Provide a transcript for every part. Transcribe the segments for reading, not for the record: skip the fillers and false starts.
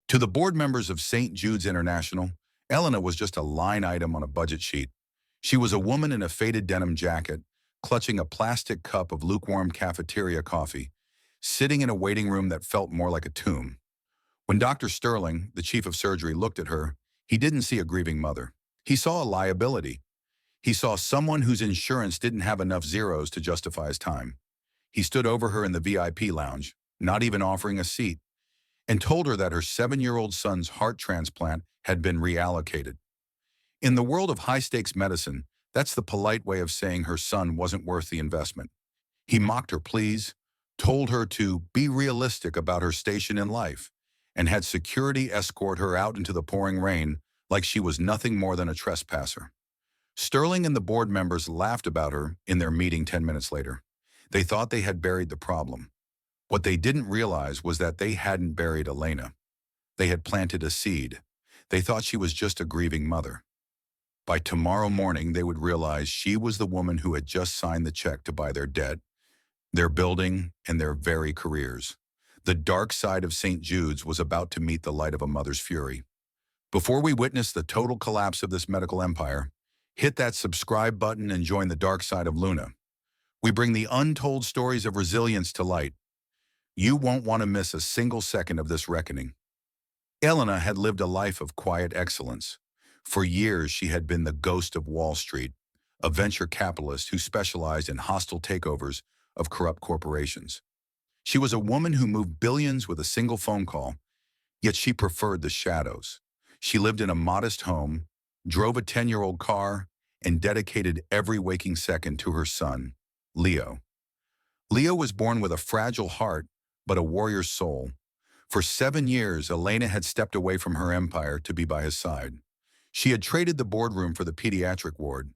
To the board members of St. Jude's International, Elena was just a line item on a budget sheet. She was a woman in a faded denim jacket, clutching a plastic cup of lukewarm cafeteria coffee, sitting in a waiting room that felt more like a tomb. When Dr. Sterling, the chief of surgery, looked at her, he didn't see a grieving mother. He saw a liability. He saw someone whose insurance didn't have enough zeros to justify his time. He stood over her in the VIP lounge, not even offering a seat, and told her that her 7-year-old son's heart transplant had been reallocated. In the world of high-stakes medicine, that's the polite way of saying her son wasn't worth the investment. He mocked her pleas, told her to be realistic about her station in life, and had security escort her out into the pouring rain like she was nothing more than a trespasser. Sterling and the board members laughed about her in their meeting 10 minutes later. They thought they had buried the problem. What they didn't realize was that they hadn't buried Elena. They had planted a seed. They thought she was just a grieving mother. By tomorrow morning, they would realize she was the woman who had just signed the check to buy their debt, their building, and their very careers. The dark side of St. Jude's was about to meet the light of a mother's fury. Before we witness the total collapse of this medical empire, hit that subscribe button and join the dark side of Luna. We bring the untold stories of resilience to light. You won't want to miss a single second of this reckoning. Elena had lived a life of quiet excellence. For years, she had been the ghost of Wall Street, a venture capitalist who specialized in hostile takeovers of corrupt corporations. She was a woman who moved billions with a single phone call, yet she preferred the shadows. She lived in a modest home, drove a 10-year-old car, and dedicated every waking second to her son, Leo. Leo was born with a fragile heart, but a warrior's soul. For 7 years, Elena had stepped away from her empire to be by his side. She had traded the boardroom for the pediatric ward.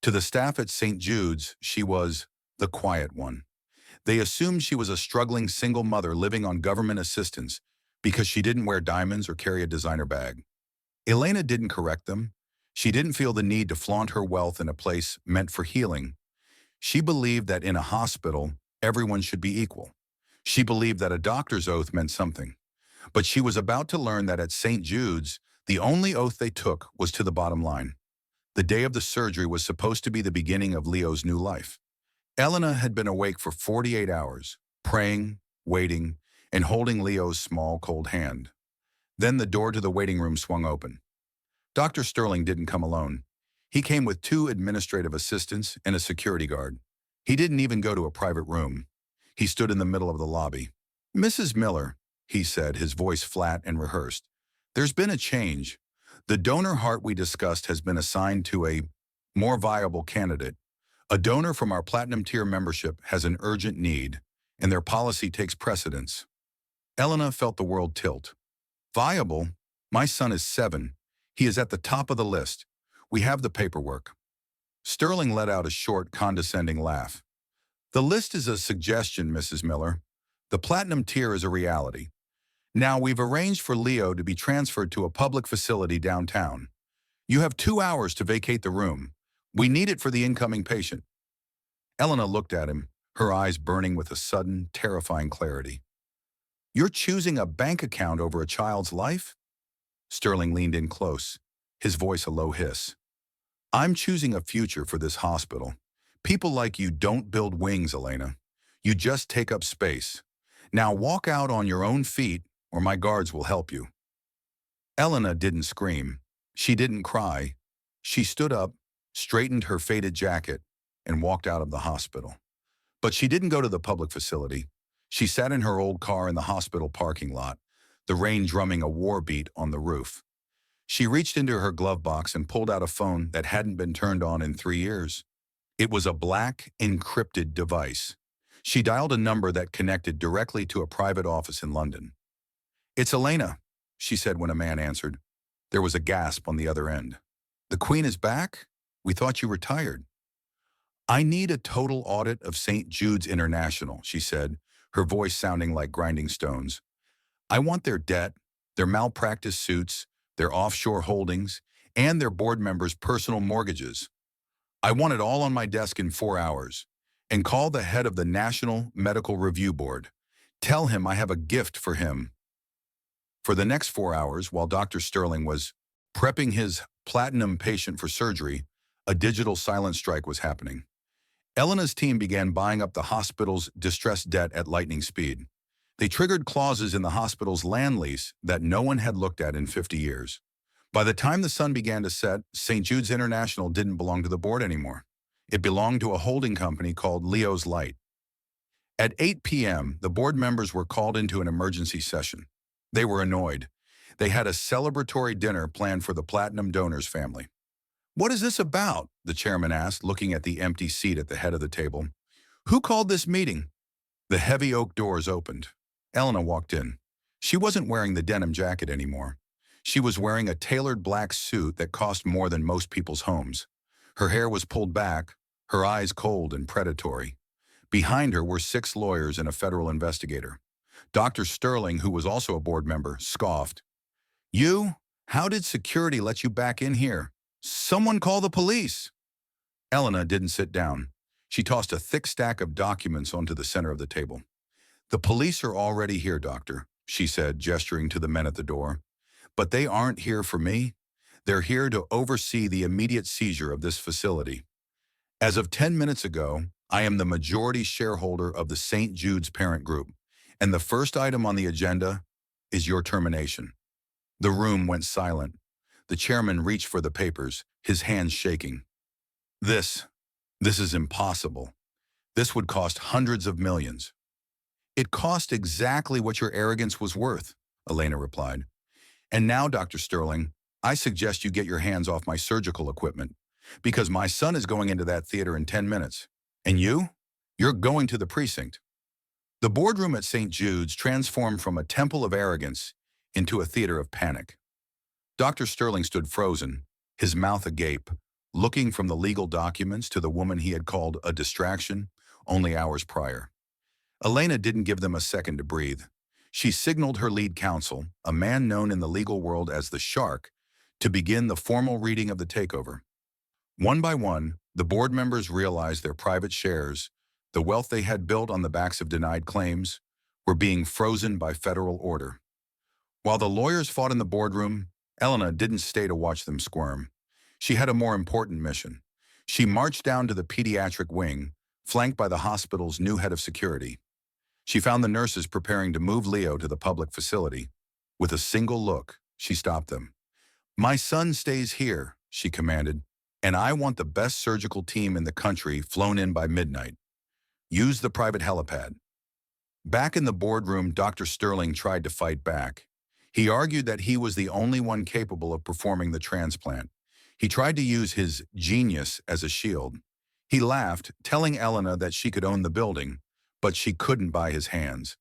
To the staff at St. Jude's, she was the quiet one. They assumed she was a struggling single mother living on government assistance because she didn't wear diamonds or carry a designer bag. Elena didn't correct them. She didn't feel the need to flaunt her wealth in a place meant for healing. She believed that in a hospital, everyone should be equal. She believed that a doctor's oath meant something. But she was about to learn that at St. Jude's, the only oath they took was to the bottom line. The day of the surgery was supposed to be the beginning of Leo's new life. Elena had been awake for 48 hours, praying, waiting, and holding Leo's small, cold hand. Then the door to the waiting room swung open. Dr. Sterling didn't come alone. He came with 2 administrative assistants and a security guard. He didn't even go to a private room. He stood in the middle of the lobby. "Mrs. Miller," he said, his voice flat and rehearsed, "there's been a change. The donor heart we discussed has been assigned to a more viable candidate. A donor from our Platinum Tier membership has an urgent need, and their policy takes precedence." Elena felt the world tilt. "Viable? My son is 7. He is at the top of the list. We have the paperwork." Sterling let out a short, condescending laugh. "The list is a suggestion, Mrs. Miller. The Platinum Tier is a reality. Now, we've arranged for Leo to be transferred to a public facility downtown. You have 2 hours to vacate the room. We need it for the incoming patient." Elena looked at him, her eyes burning with a sudden, terrifying clarity. "You're choosing a bank account over a child's life?" Sterling leaned in close, his voice a low hiss. "I'm choosing a future for this hospital. People like you don't build wings, Elena. You just take up space. Now walk out on your own feet, or my guards will help you." Elena didn't scream. She didn't cry. She stood up, straightened her faded jacket, and walked out of the hospital. But she didn't go to the public facility. She sat in her old car in the hospital parking lot, the rain drumming a war beat on the roof. She reached into her glove box and pulled out a phone that hadn't been turned on in 3 years. It was a black, encrypted device. She dialed a number that connected directly to a private office in London. "It's Elena," she said when a man answered. There was a gasp on the other end. "The Queen is back? We thought you retired." "I need a total audit of St. Jude's International," she said, her voice sounding like grinding stones. "I want their debt, their malpractice suits, their offshore holdings, and their board members' personal mortgages. I want it all on my desk in 4 hours. And call the head of the National Medical Review Board. Tell him I have a gift for him." For the next 4 hours, while Dr. Sterling was prepping his platinum patient for surgery, a digital silent strike was happening. Elena's team began buying up the hospital's distressed debt at lightning speed. They triggered clauses in the hospital's land lease that no one had looked at in 50 years. By the time the sun began to set, St. Jude's International didn't belong to the board anymore. It belonged to a holding company called Leo's Light. At 8 p.m., the board members were called into an emergency session. They were annoyed. They had a celebratory dinner planned for the platinum donors family. "What is this about?" the chairman asked, looking at the empty seat at the head of the table. "Who called this meeting?" The heavy oak doors opened. Elena walked in. She wasn't wearing the denim jacket anymore. She was wearing a tailored black suit that cost more than most people's homes. Her hair was pulled back, her eyes cold and predatory. Behind her were 6 lawyers and a federal investigator. Dr. Sterling, who was also a board member, scoffed. "You? How did security let you back in here? Someone call the police." Elena didn't sit down. She tossed a thick stack of documents onto the center of the table. "The police are already here, doctor," she said, gesturing to the men at the door. "But they aren't here for me. They're here to oversee the immediate seizure of this facility. As of 10 minutes ago, I am the majority shareholder of the St. Jude's parent group, and the first item on the agenda is your termination." The room went silent. The chairman reached for the papers, his hands shaking. This is impossible. This would cost hundreds of millions." "It cost exactly what your arrogance was worth," Elena replied. "And now, Dr. Sterling, I suggest you get your hands off my surgical equipment, because my son is going into that theater in 10 minutes. And you're going to the precinct." The boardroom at St. Jude's transformed from a temple of arrogance into a theater of panic. Dr. Sterling stood frozen, his mouth agape, looking from the legal documents to the woman he had called a distraction only hours prior. Elena didn't give them a second to breathe. She signaled her lead counsel, a man known in the legal world as the Shark, to begin the formal reading of the takeover. One by one, the board members realized their private shares, the wealth they had built on the backs of denied claims, were being frozen by federal order. While the lawyers fought in the boardroom, Elena didn't stay to watch them squirm. She had a more important mission. She marched down to the pediatric wing, flanked by the hospital's new head of security. She found the nurses preparing to move Leo to the public facility. With a single look, she stopped them. "My son stays here," she commanded, "and I want the best surgical team in the country flown in by midnight. Use the private helipad." Back in the boardroom, Dr. Sterling tried to fight back. He argued that he was the only one capable of performing the transplant. He tried to use his genius as a shield. He laughed, telling Elena that she could own the building, but she couldn't buy his hands.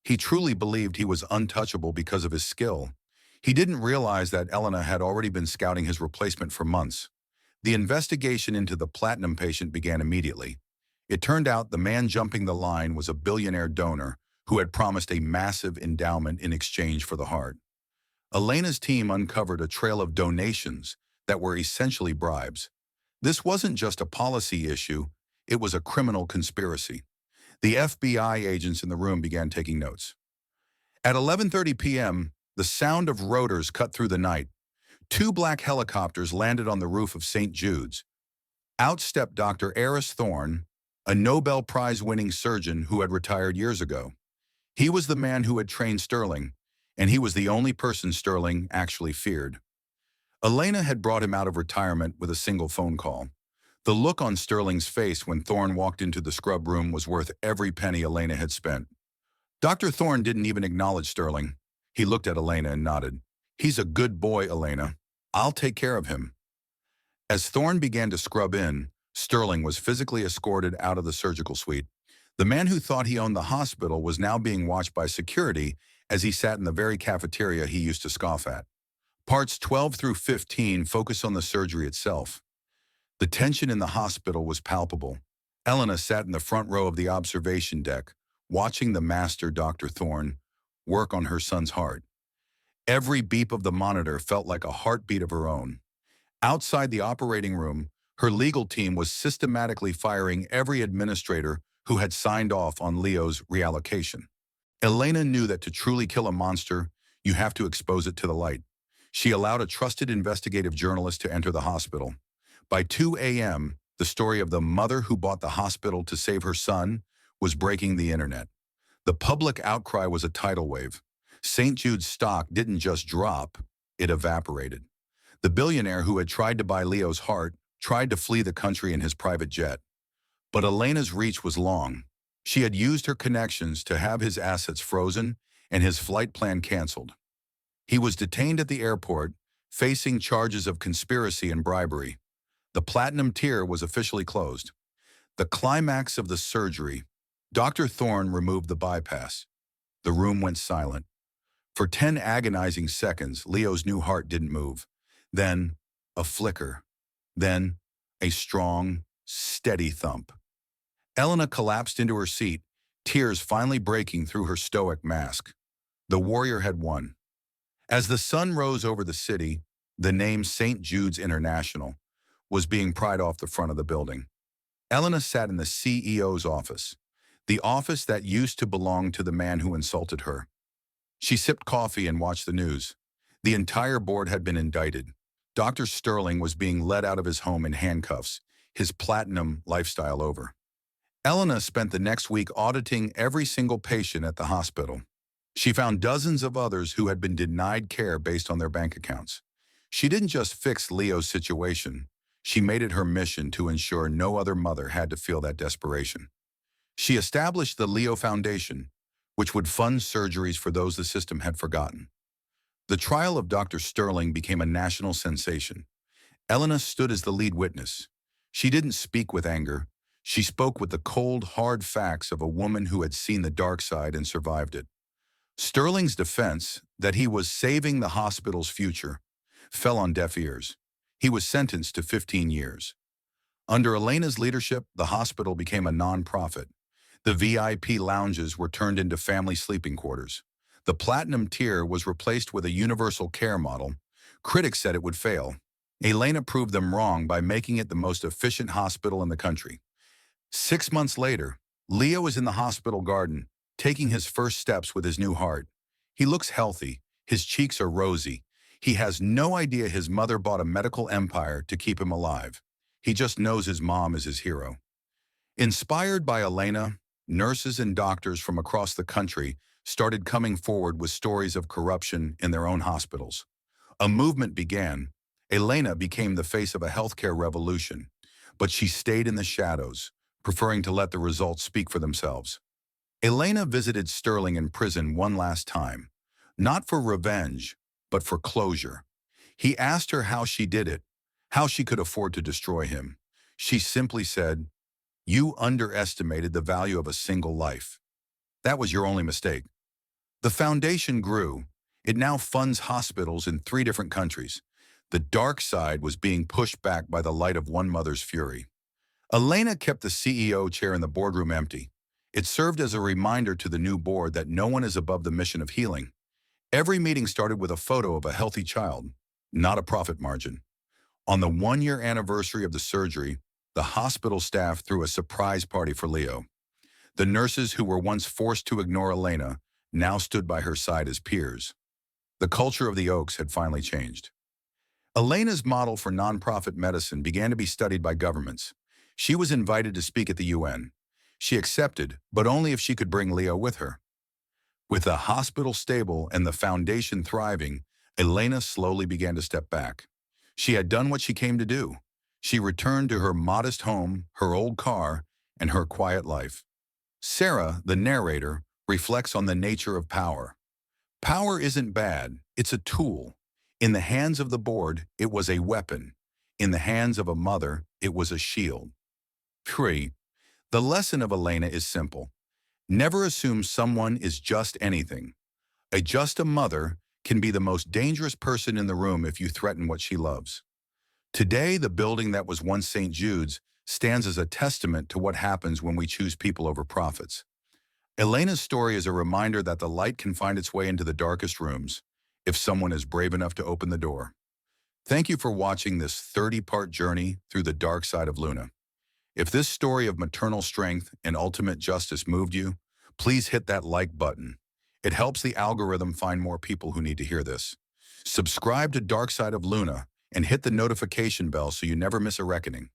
He truly believed he was untouchable because of his skill. He didn't realize that Elena had already been scouting his replacement for months. The investigation into the platinum patient began immediately. It turned out the man jumping the line was a billionaire donor who had promised a massive endowment in exchange for the heart. Elena's team uncovered a trail of donations that were essentially bribes. This wasn't just a policy issue, it was a criminal conspiracy. The FBI agents in the room began taking notes. At 11:30 p.m., the sound of rotors cut through the night. 2 black helicopters landed on the roof of St. Jude's. Out stepped Dr. Eris Thorne, a Nobel Prize-winning surgeon who had retired years ago. He was the man who had trained Sterling, and he was the only person Sterling actually feared. Elena had brought him out of retirement with a single phone call. The look on Sterling's face when Thorne walked into the scrub room was worth every penny Elena had spent. Dr. Thorne didn't even acknowledge Sterling. He looked at Elena and nodded. "He's a good boy, Elena. I'll take care of him." As Thorne began to scrub in, Sterling was physically escorted out of the surgical suite. The man who thought he owned the hospital was now being watched by security as he sat in the very cafeteria he used to scoff at. Parts 12 through 15 focus on the surgery itself. The tension in the hospital was palpable. Elena sat in the front row of the observation deck, watching the master, Dr. Thorne, work on her son's heart. Every beep of the monitor felt like a heartbeat of her own. Outside the operating room, her legal team was systematically firing every administrator who had signed off on Leo's reallocation. Elena knew that to truly kill a monster, You have to expose it to the light. She allowed a trusted investigative journalist to enter the hospital. By 2 a.m., the story of the mother who bought the hospital to save her son was breaking the internet. The public outcry was a tidal wave. St. Jude's stock didn't just drop, it evaporated. The billionaire who had tried to buy Leo's heart tried to flee the country in his private jet. But Elena's reach was long. She had used her connections to have his assets frozen and his flight plan canceled. He was detained at the airport, facing charges of conspiracy and bribery. The platinum tier was officially closed. The climax of the surgery, Dr. Thorne removed the bypass. The room went silent. For 10 agonizing seconds, Leo's new heart didn't move. Then, a flicker. Then, a strong, steady thump. Elena collapsed into her seat, tears finally breaking through her stoic mask. The warrior had won. As the sun rose over the city, the name St. Jude's International was being pried off the front of the building. Elena sat in the CEO's office, the office that used to belong to the man who insulted her. She sipped coffee and watched the news. The entire board had been indicted. Dr. Sterling was being led out of his home in handcuffs, his platinum lifestyle over. Elena spent the next week auditing every single patient at the hospital. She found dozens of others who had been denied care based on their bank accounts. She didn't just fix Leo's situation. She made it her mission to ensure no other mother had to feel that desperation. She established the Leo Foundation, which would fund surgeries for those the system had forgotten. The trial of Dr. Sterling became a national sensation. Elena stood as the lead witness. She didn't speak with anger. She spoke with the cold, hard facts of a woman who had seen the dark side and survived it. Sterling's defense, that he was saving the hospital's future, fell on deaf ears. He was sentenced to 15 years. Under Elena's leadership, the hospital became a non-profit. The VIP lounges were turned into family sleeping quarters. The platinum tier was replaced with a universal care model. Critics said it would fail. Elena proved them wrong by making it the most efficient hospital in the country. 6 months later, Leo is in the hospital garden, taking his first steps with his new heart. He looks healthy. His cheeks are rosy. He has no idea his mother bought a medical empire to keep him alive. He just knows his mom is his hero. Inspired by Elena, nurses and doctors from across the country started coming forward with stories of corruption in their own hospitals. A movement began. Elena became the face of a healthcare revolution, but she stayed in the shadows, preferring to let the results speak for themselves. Elena visited Sterling in prison one last time, not for revenge, but for closure. He asked her how she did it, how she could afford to destroy him. She simply said, "You underestimated the value of a single life. That was your only mistake." The foundation grew. It now funds hospitals in 3 different countries. The dark side was being pushed back by the light of one mother's fury. Elena kept the CEO chair in the boardroom empty. It served as a reminder to the new board that no one is above the mission of healing. Every meeting started with a photo of a healthy child, not a profit margin. On the 1-year anniversary of the surgery, the hospital staff threw a surprise party for Leo. The nurses who were once forced to ignore Elena now stood by her side as peers. The culture of the Oaks had finally changed. Elena's model for nonprofit medicine began to be studied by governments. She was invited to speak at the UN. She accepted, but only if she could bring Leo with her. With the hospital stable and the foundation thriving, Elena slowly began to step back. She had done what she came to do. She returned to her modest home, her old car, and her quiet life. Sarah, the narrator, reflects on the nature of power. Power isn't bad, it's a tool. In the hands of the board, it was a weapon. In the hands of a mother, it was a shield. 3. The lesson of Elena is simple. Never assume someone is just anything. A mother can be the most dangerous person in the room if you threaten what she loves. Today, the building that was once St. Jude's stands as a testament to what happens when we choose people over profits. Elena's story is a reminder that the light can find its way into the darkest rooms if someone is brave enough to open the door. Thank you for watching this 30-part journey through the dark side of Luna. If this story of maternal strength and ultimate justice moved you, please hit that like button. It helps the algorithm find more people who need to hear this. Subscribe to Dark Side of Luna and hit the notification bell so you never miss a reckoning.